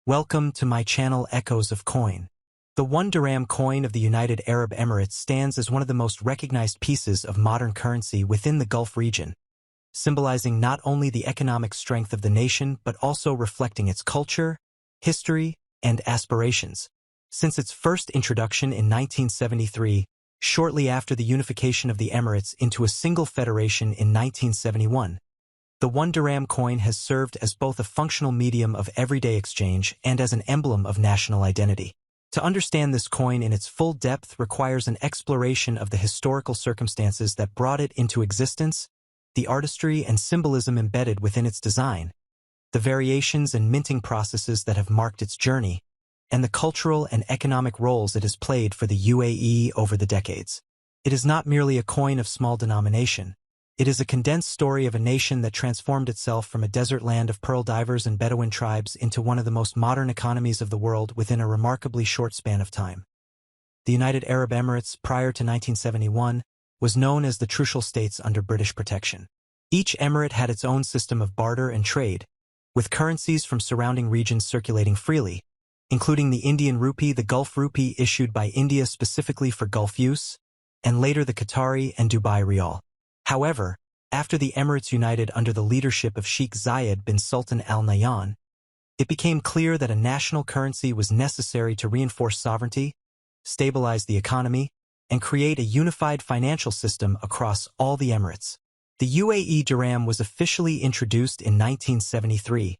Welcome to my channel Echoes of Coin. The 1 dirham coin of the United Arab Emirates stands as one of the most recognized pieces of modern currency within the Gulf region, symbolizing not only the economic strength of the nation but also reflecting its culture, history, and aspirations. Since its first introduction in 1973, shortly after the unification of the Emirates into a single federation in 1971, the 1 dirham coin has served as both a functional medium of everyday exchange and as an emblem of national identity. To understand this coin in its full depth requires an exploration of the historical circumstances that brought it into existence, the artistry and symbolism embedded within its design, the variations and minting processes that have marked its journey, and the cultural and economic roles it has played for the UAE over the decades. It is not merely a coin of small denomination. It is a condensed story of a nation that transformed itself from a desert land of pearl divers and Bedouin tribes into one of the most modern economies of the world within a remarkably short span of time. The United Arab Emirates, prior to 1971, was known as the Trucial States under British protection. Each emirate had its own system of barter and trade, with currencies from surrounding regions circulating freely, including the Indian rupee, the Gulf rupee issued by India specifically for Gulf use, and later the Qatari and Dubai rial. However, after the Emirates united under the leadership of Sheikh Zayed bin Sultan Al Nahyan, it became clear that a national currency was necessary to reinforce sovereignty, stabilize the economy, and create a unified financial system across all the Emirates. The UAE dirham was officially introduced in 1973,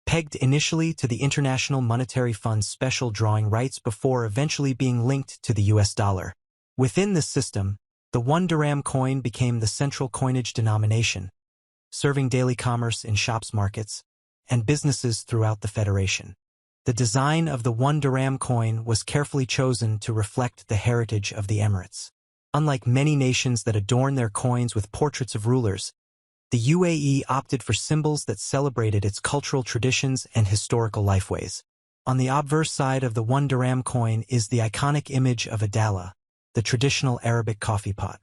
pegged initially to the International Monetary Fund's special drawing rights before eventually being linked to the US dollar. Within this system, the 1 dirham coin became the central coinage denomination, serving daily commerce in shops, markets, and businesses throughout the federation. The design of the 1 dirham coin was carefully chosen to reflect the heritage of the Emirates. Unlike many nations that adorn their coins with portraits of rulers, the UAE opted for symbols that celebrated its cultural traditions and historical lifeways. On the obverse side of the 1 dirham coin is the iconic image of a Dallah, the traditional Arabic coffee pot.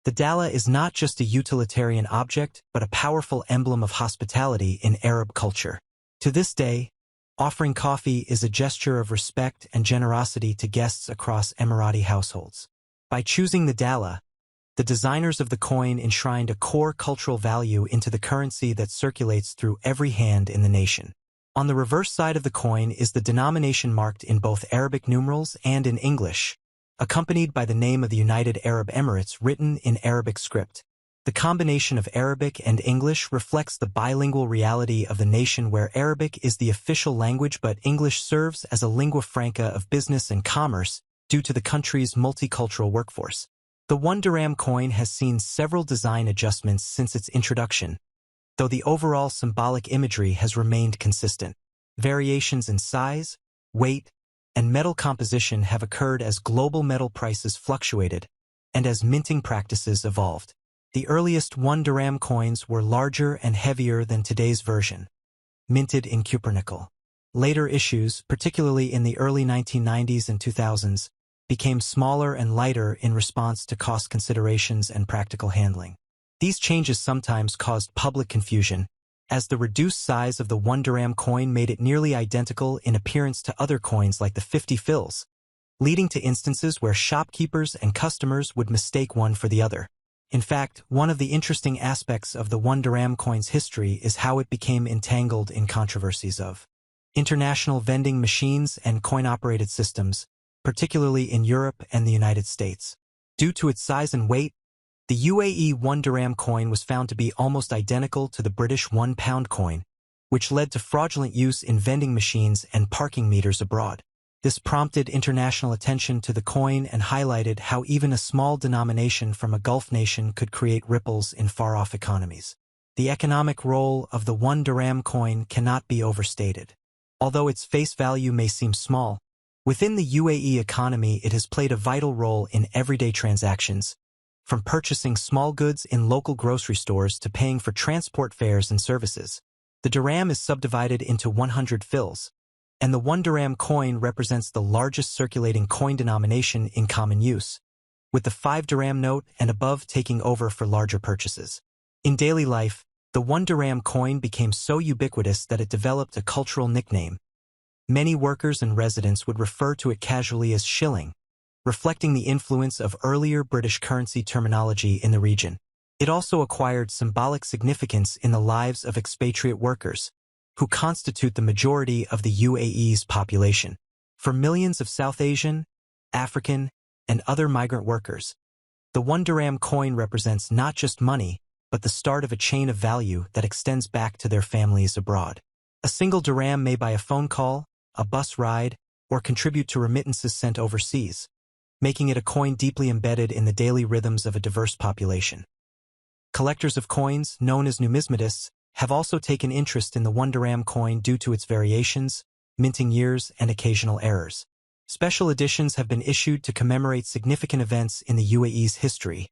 The Dallah is not just a utilitarian object, but a powerful emblem of hospitality in Arab culture. To this day, offering coffee is a gesture of respect and generosity to guests across Emirati households. By choosing the Dallah, the designers of the coin enshrined a core cultural value into the currency that circulates through every hand in the nation. On the reverse side of the coin is the denomination marked in both Arabic numerals and in English, accompanied by the name of the United Arab Emirates written in Arabic script. The combination of Arabic and English reflects the bilingual reality of the nation where Arabic is the official language but English serves as a lingua franca of business and commerce due to the country's multicultural workforce. The 1 dirham coin has seen several design adjustments since its introduction, though the overall symbolic imagery has remained consistent. Variations in size, weight, and metal composition have occurred as global metal prices fluctuated and as minting practices evolved. The earliest 1 dirham coins were larger and heavier than today's version, minted in cupronickel. Later issues, particularly in the early 1990s and 2000s, became smaller and lighter in response to cost considerations and practical handling. These changes sometimes caused public confusion, as the reduced size of the 1 dirham coin made it nearly identical in appearance to other coins like the 50 fils, leading to instances where shopkeepers and customers would mistake one for the other. In fact, one of the interesting aspects of the 1 dirham coin's history is how it became entangled in controversies of international vending machines and coin-operated systems, particularly in Europe and the United States. Due to its size and weight, the UAE 1 dirham coin was found to be almost identical to the British £1 coin, which led to fraudulent use in vending machines and parking meters abroad. This prompted international attention to the coin and highlighted how even a small denomination from a Gulf nation could create ripples in far-off economies. The economic role of the 1 dirham coin cannot be overstated. Although its face value may seem small, within the UAE economy it has played a vital role in everyday transactions, from purchasing small goods in local grocery stores to paying for transport fares and services. The dirham is subdivided into 100 fils, and the 1 dirham coin represents the largest circulating coin denomination in common use, with the 5 dirham note and above taking over for larger purchases. In daily life, the 1 dirham coin became so ubiquitous that it developed a cultural nickname, Many workers and residents would refer to it casually as shilling, reflecting the influence of earlier British currency terminology in the region. It also acquired symbolic significance in the lives of expatriate workers, who constitute the majority of the UAE's population. For millions of South Asian, African, and other migrant workers, the 1 dirham coin represents not just money, but the start of a chain of value that extends back to their families abroad. A single dirham may buy a phone call, a bus ride, or contribute to remittances sent overseas, making it a coin deeply embedded in the daily rhythms of a diverse population. Collectors of coins, known as numismatists, have also taken interest in the 1 dirham coin due to its variations, minting years, and occasional errors. Special editions have been issued to commemorate significant events in the UAE's history,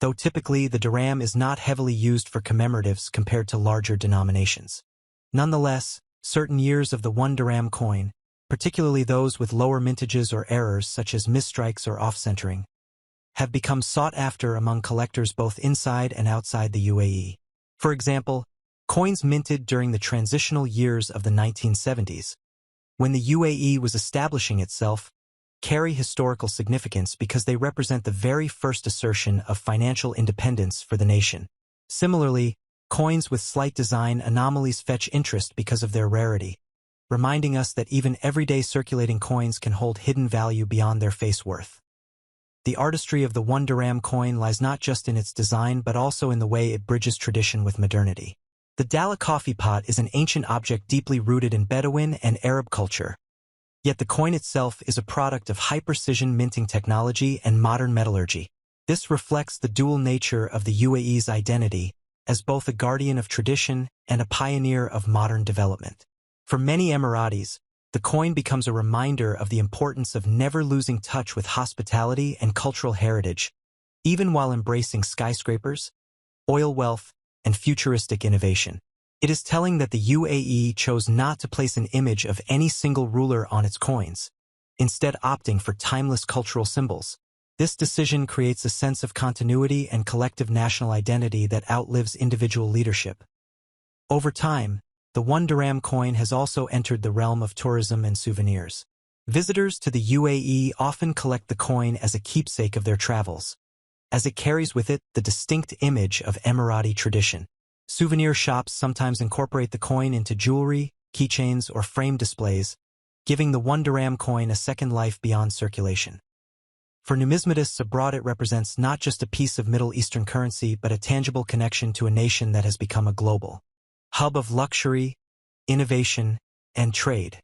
though typically the dirham is not heavily used for commemoratives compared to larger denominations. Nonetheless, certain years of the 1 dirham coin, particularly those with lower mintages or errors such as misstrikes or off-centering, have become sought after among collectors both inside and outside the UAE. For example, coins minted during the transitional years of the 1970s, when the UAE was establishing itself, carry historical significance because they represent the very first assertion of financial independence for the nation. Similarly, coins with slight design anomalies fetch interest because of their rarity, reminding us that even everyday circulating coins can hold hidden value beyond their face worth. The artistry of the 1 dirham coin lies not just in its design but also in the way it bridges tradition with modernity. The Dallah coffee pot is an ancient object deeply rooted in Bedouin and Arab culture, yet the coin itself is a product of high-precision minting technology and modern metallurgy. This reflects the dual nature of the UAE's identity as both a guardian of tradition and a pioneer of modern development. For many Emiratis, the coin becomes a reminder of the importance of never losing touch with hospitality and cultural heritage, even while embracing skyscrapers, oil wealth, and futuristic innovation. It is telling that the UAE chose not to place an image of any single ruler on its coins, instead opting for timeless cultural symbols. This decision creates a sense of continuity and collective national identity that outlives individual leadership. Over time, the 1 dirham coin has also entered the realm of tourism and souvenirs. Visitors to the UAE often collect the coin as a keepsake of their travels, as it carries with it the distinct image of Emirati tradition. Souvenir shops sometimes incorporate the coin into jewelry, keychains, or frame displays, giving the 1 dirham coin a second life beyond circulation. For numismatists abroad, it represents not just a piece of Middle Eastern currency but a tangible connection to a nation that has become a global hub of luxury, innovation, and trade.